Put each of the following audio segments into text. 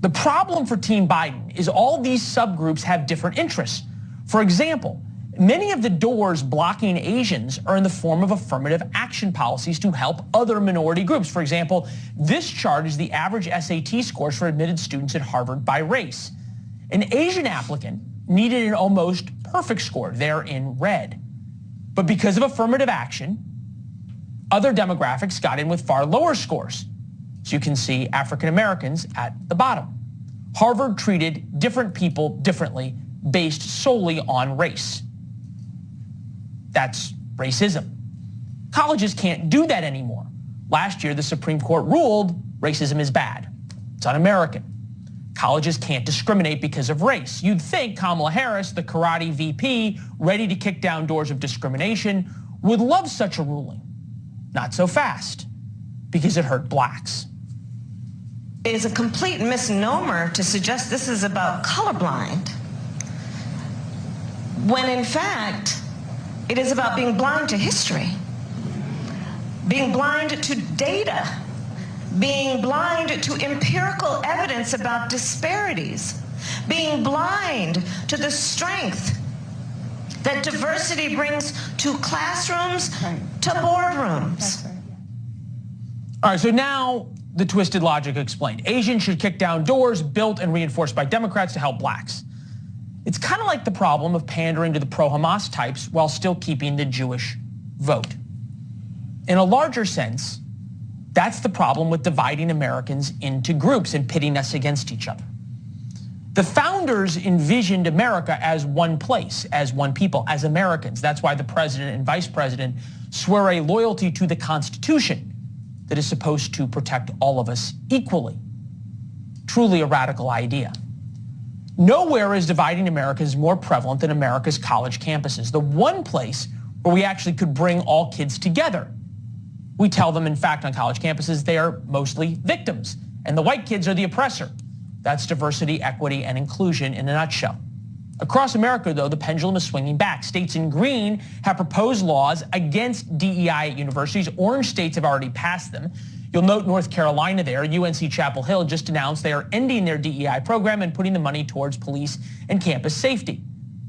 The problem for Team Biden is all these subgroups have different interests. For example, many of the doors blocking Asians are in the form of affirmative action policies to help other minority groups. For example, this chart is the average SAT scores for admitted students at Harvard by race. An Asian applicant needed an almost perfect score. They're in red. But because of affirmative action, other demographics got in with far lower scores. So you can see African Americans at the bottom. Harvard treated different people differently based solely on race. That's racism. Colleges can't do that anymore. Last year, the Supreme Court ruled racism is bad. It's un-American. Colleges can't discriminate because of race. You'd think Kamala Harris, the karate VP, ready to kick down doors of discrimination, would love such a ruling. Not so fast, because it hurt blacks. It is a complete misnomer to suggest this is about colorblind, when in fact, it is about being blind to history, being blind to data, being blind to empirical evidence about disparities, being blind to the strength that diversity brings to classrooms, to boardrooms. All right, so now the twisted logic explained. Asians should kick down doors built and reinforced by Democrats to help blacks. It's kind of like the problem of pandering to the pro-Hamas types while still keeping the Jewish vote. In a larger sense, that's the problem with dividing Americans into groups and pitting us against each other. The founders envisioned America as one place, as one people, as Americans. That's why the president and vice president swear a loyalty to the Constitution that is supposed to protect all of us equally. Truly a radical idea. Nowhere is dividing America is more prevalent than America's college campuses, the one place where we actually could bring all kids together. We tell them, in fact, on college campuses, they are mostly victims, and the white kids are the oppressor. That's diversity, equity, and inclusion in a nutshell. Across America, though, the pendulum is swinging back. States in green have proposed laws against DEI at universities. Orange states have already passed them. You'll note North Carolina there. UNC Chapel Hill just announced they are ending their DEI program and putting the money towards police and campus safety.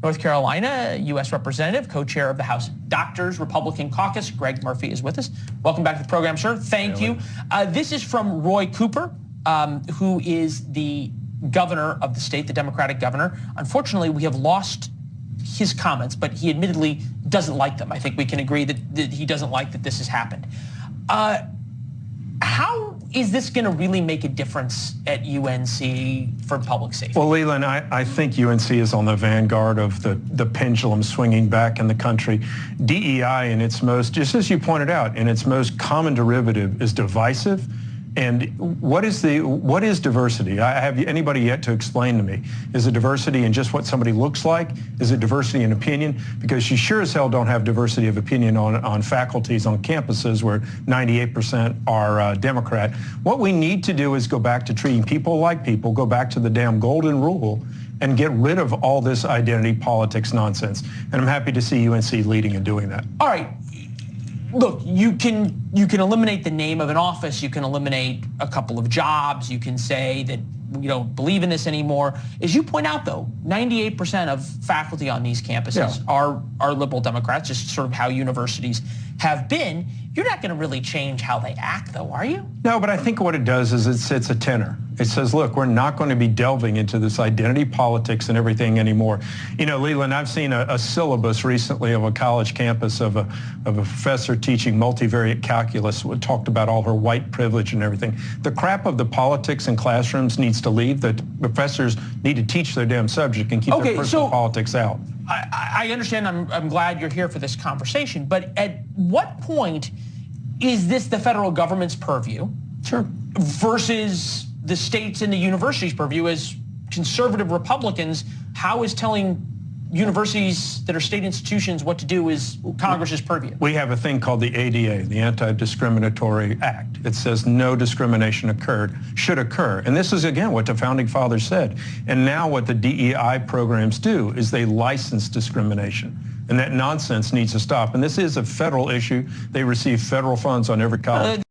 North Carolina, U.S. Representative, co-chair of the House Doctors Republican Caucus, Greg Murphy is with us. Welcome back to the program, sir. Thank you. This is from Roy Cooper, who is the governor of the state, the Democratic governor. Unfortunately, we have lost his comments, but he admittedly doesn't like them. I think we can agree that he doesn't like that this has happened. How is this going to really make a difference at UNC for public safety? Well, Leland, I think UNC is on the vanguard of the pendulum swinging back in the country. DEI in its most, just as you pointed out, in its most common derivative is divisive. And what is diversity? Have anybody yet to explain to me? Is it diversity in just what somebody looks like? Is it diversity in opinion? Because you sure as hell don't have diversity of opinion on faculties on campuses where 98% are Democrat. What we need to do is go back to treating people like people, go back to the damn golden rule, and get rid of all this identity politics nonsense. And I'm happy to see UNC leading and doing that. All right. Look, you can eliminate the name of an office. You can eliminate a couple of jobs. You can say that we don't believe in this anymore. As you point out, though, 98% of faculty on these campuses are liberal Democrats, just sort of how universities have been. You're not going to really change how they act, though, are you? No, but I think what it does is it sets a tenor. It says, look, we're not going to be delving into this identity politics and everything anymore. You know, Leland, I've seen a syllabus recently of a college campus of a professor teaching multivariate calculus who talked about all her white privilege and everything. The crap of the politics in classrooms needs to leave. The professors need to teach their damn subject and keep their personal politics out. I understand. I'm glad you're here for this conversation. But at what point is this the federal government's purview? Sure. Versus the states and the universities' purview? As conservative Republicans, how is telling universities that are state institutions what to do is Congress's purview? We have a thing called the ADA, the Anti-Discriminatory Act. It says no discrimination should occur. And this is, again, what the Founding Fathers said. And now what the DEI programs do is they license discrimination. And that nonsense needs to stop. And this is a federal issue. They receive federal funds on every college.